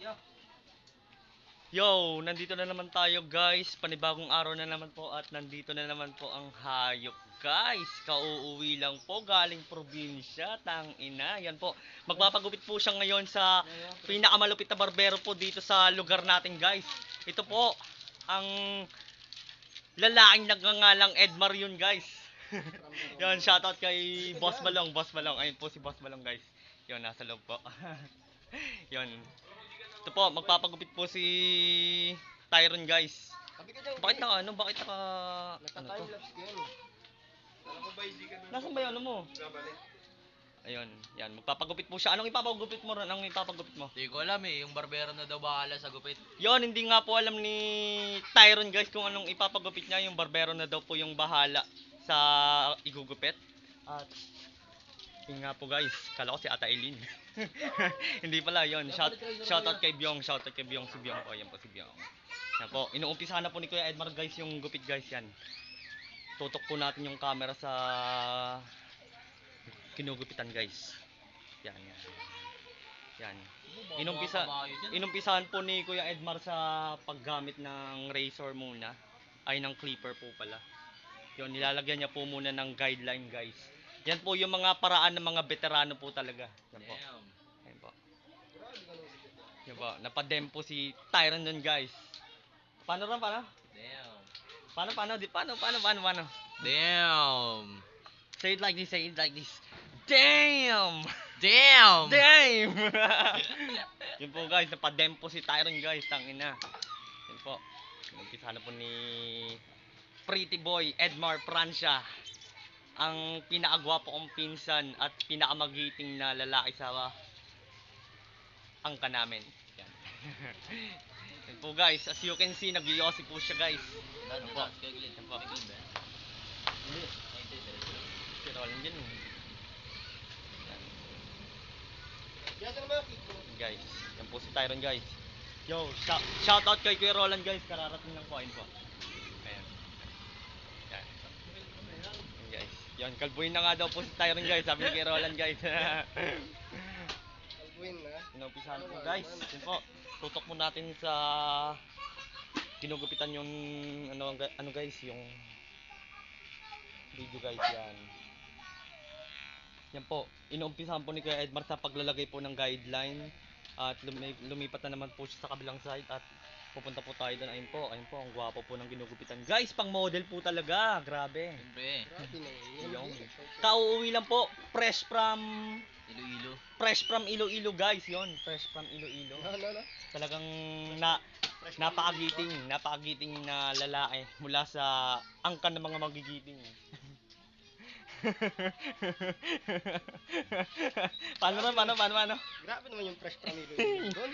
Yeah. Yo, nandito na naman tayo guys. Panibagong araw na naman po at nandito na naman po ang hayop guys. Kauuwi lang po galing probinsya, tang ina. Yan po. Magpapagupit po siya ngayon sa pinakamalupit na barbero po dito sa lugar natin guys. Ito po ang lalaking nagngangalang Edmar yun guys. Yan, shoutout kay Boss Balong, Boss Balong. Ayun po si Boss Balong guys. Yun, nasa loob po. Yun. Ito po, magpapagupit po si Tyron guys. Sabi ka dyan, Bakit naka ano? Bakit naka ano to? nagka-timelapse ka yun. Alam ko ba hindi ka doon Nasaan ba 'yung ano mo? babalik? Ayun, yan. Magpapagupit po siya. Anong ipapagupit mo ron? Anong ipapagupit mo? Hindi ko alam eh, yung barbero na daw bahala sa gupit. Yon, hindi nga po alam ni Tyron guys kung anong ipapagupit niya. Yung barbero na daw po yung bahala sa igugupit. At yun nga po guys, kala ko si Ata Eileen. Hindi pala yon. Shoutout kay Byong, shoutout kay Byong, si Byong po. Yan po si Byong. Yan po, inuumpisahan na po ni Kuya Edmar guys yung gupit guys yan. Tutok po natin yung camera sa kinugupitan guys. Yan, yan. Yan. Inumpisahan po ni Kuya Edmar sa paggamit ng razor muna. Ay, ng clipper po pala. Yun, nilalagyan niya po muna ng guideline guys. Yan po yung mga paraan ng mga veterano po talaga. Yan po. Damn. Yan po. Yan po. Napadem po si Tyron dun guys. Paano rin, paano? Damn. Paano? Damn. Say it like this, say it like this. Damn! Damn. Damn! Yun po guys, napadem po si Tyron guys, tangina. Yun po. Nagkisa na po ni Pretty Boy Edmar Francia. Ang pinakagwapo kong pinsan at pinakamagiting na lalaki sa angka namin. Yan. Yan po guys, as you can see, nag-yossi po siya guys. Ano po? ba? Kaglit. Yan po. Kaglit ba? Hindi, si Roland yan. Yan. Yan ka naman, Kiko. Guys, yan po si Tyron guys. Yo, shout out kay Kuya Roland guys, kararating lang po, ayun po. Ayan. Yan. Yan guys. Yan, kalbuin na nga daw po si Tyron guys, sabi ni Kuya Roland guys. Albuin na. Inumpisahan po guys. Yun po, tutok mo natin sa ginugupitan yung ano guys, yung video guys yan. Yan po, inuumpisahan po ni Kuya Edmar sa paglalagay po ng guideline at lumipat na naman po siya sa kabilang side at pupunta po tayo doon. Ayun po, ang gwapo po ng ginugupitan. Guys, pang model po talaga, grabe. Siyempre. Grabe na yun. Yung kauuwi lang po, fresh from Iloilo. Iloilo guys, yon, fresh from Iloilo. No. Talagang napakagiting na lalaki mula sa angkan ng mga magigiting. Paano? Grabe naman yung fresh from Iloilo doon.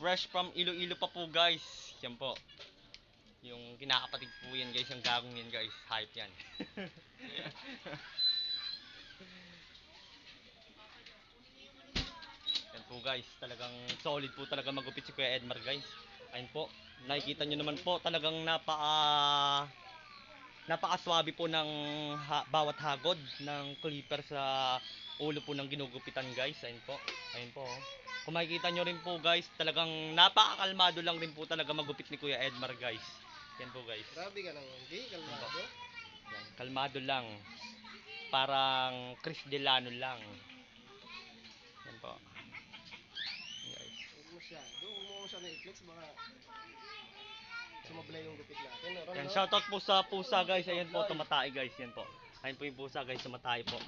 Fresh from Iloilo pa po guys. Yan po. Yung kinakapatid po yan guys, yung gagong yan guys. Hype yan. Yan po guys, talagang solid po talaga magupit si Kuya Edmar guys. Ayun po, nakikita nyo naman po talagang napakaswabe po ng bawat hagod ng clipper sa ulo po ng ginugupitan guys. Ayun po. Oh. Kung makikita nyo rin po guys, talagang napakakalmado lang rin po talaga magupit ni Kuya Edmar guys. Yan po guys. Grabe ka naman, G. Kalmado. Yan, kalmado lang. Parang Chris Delano lang. Yan po. Yan guys. Huwag mo siya. Huwag mo siya na-flex. Baka sumablay yung gupit natin. Yan, shoutout po sa pusa guys. Ayan po, tumatay guys. Yan po. Ayun po yung pusa guys, tumatay po.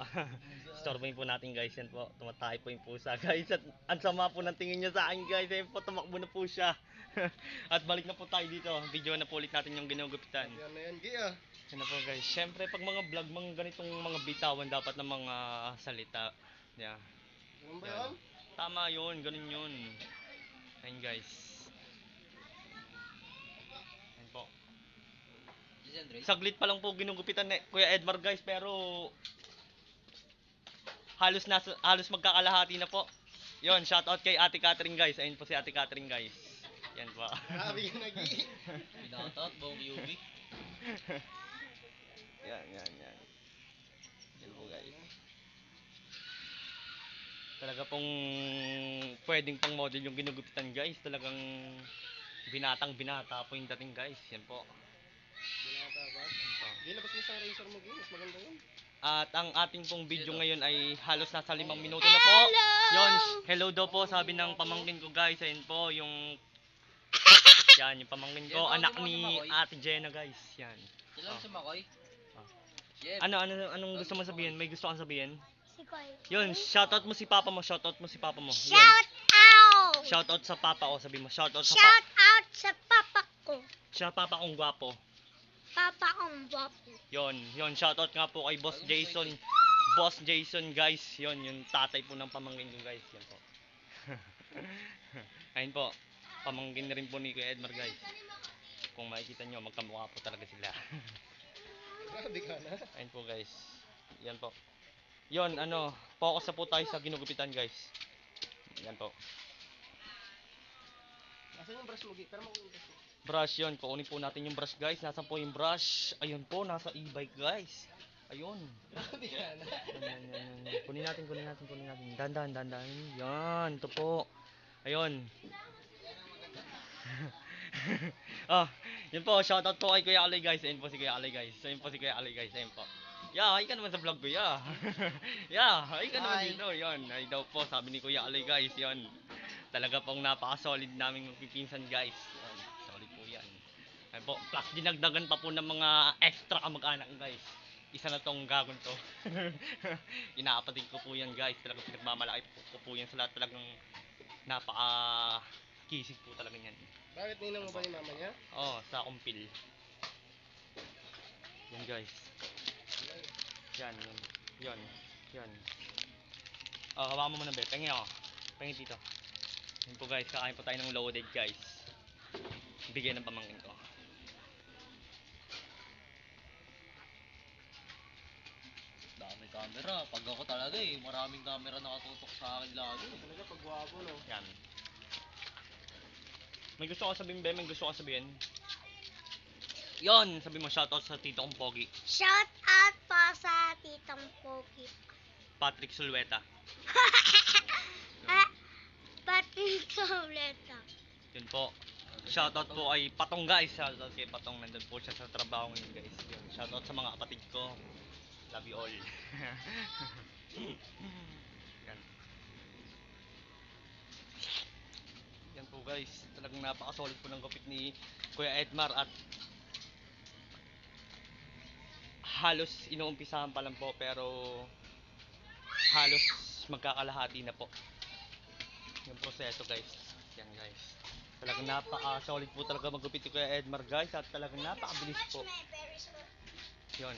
Storboyin po natin guys. Yan po, tumatay po yung pusa guys. At ang sama po ng tingin niya sa akin guys. Ayun po, tumakbo na po siya. At balik na po tayo dito. Video na po ulit natin yung ginugupitan. Yan na yan, G. Yan na po guys. Siyempre pag mga vlog, mga ganitong mga bitawan dapat ng mga salita. Yeah. Ganun ba Yan. yun? Tama yun, ganun yun. Ayun guys. Ayun po. Saglit pa lang po ginugupitan ni Kuya Edmar guys, pero halos magkakalahati na po. Yon, shout out kay Ate Catherine guys. Ayun po si Ate Catherine guys. Yan po. Grabe ka na, G. Pinakatot, buong UV. Yan. Yan po guys. Talaga pong pwedeng pang model yung ginugupitan guys. Talagang binatang binata po yung dating guys. Yan po. Binata ba? Yan po. Hindi, labas mo sa razor mo, Gil. Mas maganda yun. At ang ating pong video Dito. ngayon ay halos nasa 5 minuto na po. Yon, hello daw po sabi ng pamangkin ko guys. Ayun po yung yan yung pamangkin ko, Yan, anak tawagin mo si ni Makoy. Ate Jenna guys. Yan. Sila Oh. si Makoy. Oh. Jeff. Anong gusto mo sabihin? May gusto kang sabihin? Si Koy. Yun, shoutout mo si papa mo, shoutout mo si papa mo. Yun. Shout out! Shoutout sa papa ko, sabi mo. Shoutout sa Shout out sa papa ko. Siya papa kong gwapo. Papa ang guwapo. Yon, shoutout nga po kay Boss Jason. Boss Jason guys, yon yung tatay po ng pamangkin ko guys. Yan po. Ayun po. Pamangkin na rin po ni Kuya Edmar guys. Kung makikita nyo, magkamukha po talaga sila. Grabe ka na. Ayun po guys. Yan po. Yon, focus na po tayo sa ginugupitan guys. Yan po. Nasaan yung brush mo, Gil? Pero makuha yung brush mo. Brush yon, kukunin po natin yung brush guys. Nasaan po yung brush? Ayun po, nasa e-bike guys. Ayun. Grabe ka na. Yan. Kunin natin. Dandan. Yan, ito po. Ayun. Yun po, shoutout po kay Kuya Aloy guys. Ayun po si Kuya Aloy guys. Ayun po. Yeah, ay ka naman sa vlog ko, yeah. Yeah, ay ka naman Hi. dito. Yun, ay daw po, sabi ni Kuya Aloy guys. Yun. Talaga pong napaka-solid naming magpipinsan guys. Yun, solid po yan. Ayun po, plus dinagdagan pa po ng mga extra kamag-anak guys. Isa na tong gagon to. Inaapatid ko po yan guys. Talagang pinagmamalaki ko po yan sa lahat. Talagang napaka-kisig po talaga yan. Bakit ninang mo ba yung mama niya? Oh, sa kumpil. Yan guys. Yan. Yan. Oh, hawakan mo muna be. Pengi ako. Pengi dito. Yan po guys, kakain po tayo ng loaded guys. Bigay ng pamangkin ko. Dami camera. Pag ako talaga maraming camera nakatutok sa akin lagi. Talaga pag guwapo, no? Yan. May gusto ko sabihin be, may gusto ko sabihin. Yon, sabi mo shoutout sa tito kong Pogi, Shout out po sa titang Pogi. Patrick Sulweta. Patrick Sauleta. Yun po. Shoutout po kay Patong guys. Shoutout kay Patong. Nandun po siya sa trabaho ngayon guys. Yun. Shoutout sa mga kapatid ko. Love you all. Yan. Yan po guys. Talagang napaka-solid po ng gupit ni Kuya Edmar at halos inuumpisahan pa lang po pero halos magkakalahati na po yung proseso guys. Yan guys. Talagang napaka-solid po talaga magupit ni Kuya Edmar guys at talagang napakabilis po. Yun.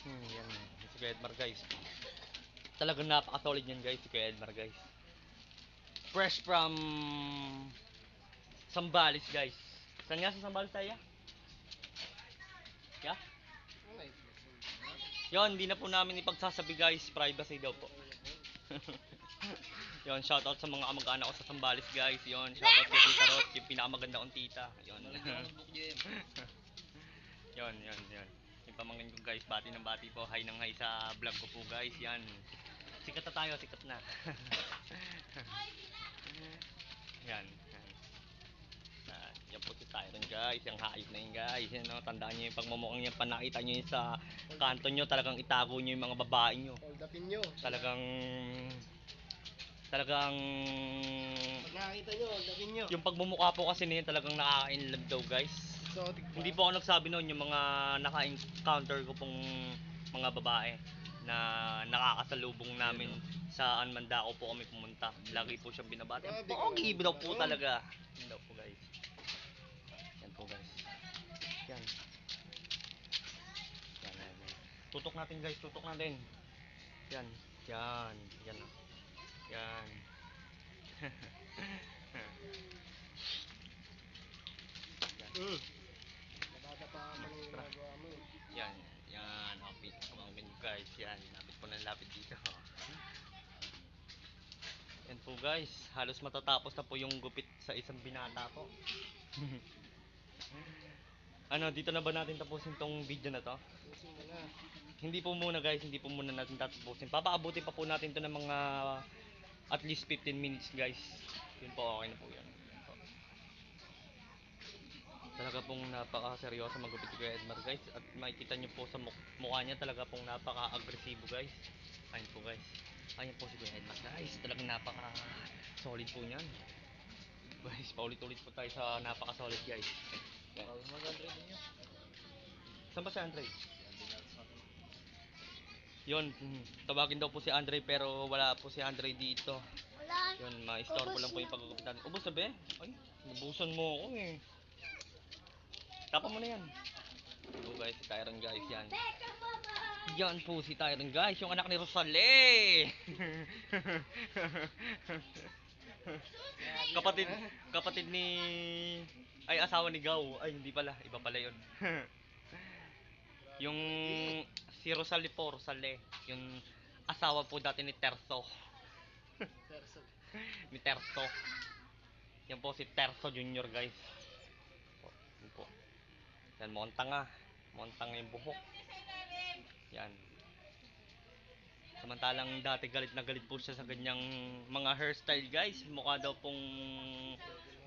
Yan. Si Kuya Edmar guys. Talagang napaka-solid yan guys si Kuya Edmar guys. Fresh from Sambales guys. Saan nga sa Sambales tayo? Yeah? Ang Netflix. Yon, hindi na po namin ipagsasabi guys, privacy daw po. Yon, shoutout sa mga kamag-anak ko sa Sambales guys. Yon, shoutout kay Tita Rot, yung pinakamaganda kong tita. Yon. Notebook Jem. Yon. Yung pamangkin ko guys, bati ng bati po. Hi ng hi sa vlog ko po guys. Yan. Sikat na tayo, sikat na. Yan. Yan po si Tyron guys, yung hayop na yun guys. Yan, no? Tandaan nyo yung pagmumukhang yung panakita nyo yun sa kanto nyo, talagang itago nyo yung mga babae nyo. Hold upin nyo. Talagang Pag nakakita nyo, hold upin nyo. yung pagmumukha po kasi niya talagang nakaka-inlove daw guys. Exotic pa. Hindi po ako nagsabi noon, yung mga naka-encounter ko pong mga babae na nakakasalubong namin saan man dako po kami pumunta. Lagi po siyang binabati. Grabe ka Pogi naman. daw po talaga. Yan daw po guys. Yan po guys. Yan. Yan. Tutok natin guys, tutok natin. Yan. Yan. Yan. Yan. Nabata pa ang mga ginagawa mo. Yan. Yan. Kapit. Kumangin guys. Yan. Lapit po ng lapit dito. Yan po guys. Halos matatapos na po yung gupit sa isang binata po. Ano, dito na ba natin tapusin tong video na to? Pusin mo na. Hindi po muna guys, hindi po muna natin tatapusin. Papaabutin pa po natin to ng mga at least 15 minutes guys. Yun po, okay na po yan. Yun po. Talaga pong napaka-seryoso magupit si Kuya Edmar guys. At makikita nyo po sa mukha niya talaga pong napaka-agresibo guys. Ayun po guys. Ayun po si Kuya Edmar guys. Talagang napaka-solid po niyan. Guys, paulit-ulit po tayo sa napaka-solid guys. Yan. Tawag mo Andre ninyo. Saan ba si Andre? Hindi natin sa atin. Yun, tawagin daw po si Andre pero wala po si Andre dito. Wala. Yun, ma-istorbo Ubus lang po yung na. pagkakupit natin. Ubus na be? Ay, nabusan mo ako eh. Tapa mo na yan. Ito guys, si Tyron guys, yan. Yan po si Tyron guys, yung anak ni Rosale. kapatid ni ay asawa ni Gaw. Ay hindi pala, iba pala 'yon. Yung si Rosale po, Rosale, yung asawa po dati ni Terso. Terso. Ni Terso. Yan po si Terso Junior guys. Yan po. Yan montang ah. Montang yung buhok. Yan. Samantalang dati galit na galit po siya sa ganyang mga hairstyle guys. Mukha daw pong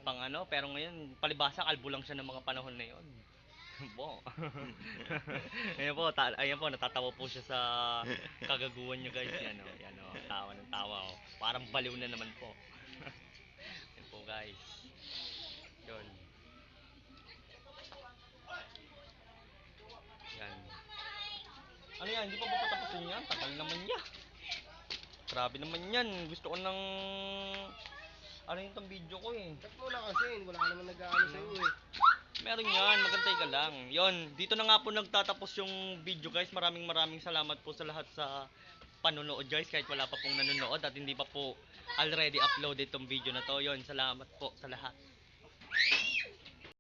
pang ano, pero ngayon palibasa kalbo lang siya ng mga panahon na yon. Po. Ayan po, natatawa po siya sa kagaguhan niya guys. Yan o, tawa ng tawa o. Parang baliw na naman po. Yan po guys. Yun. Yan. Ano yan, hindi pa ba patapusin yan? Tagal naman niya. Grabe naman yan. Gusto ko ng ano yung tong video ko eh. Cut mo na kasi, wala ka naman nag-aano sa'yo eh. Meron yan, magantay ka lang. Yon, dito na nga po nagtatapos yung video guys. Maraming salamat po sa lahat sa panonood guys. Kahit wala pa pong nanonood at hindi pa po already uploaded tong video na to. Yon, salamat po sa lahat.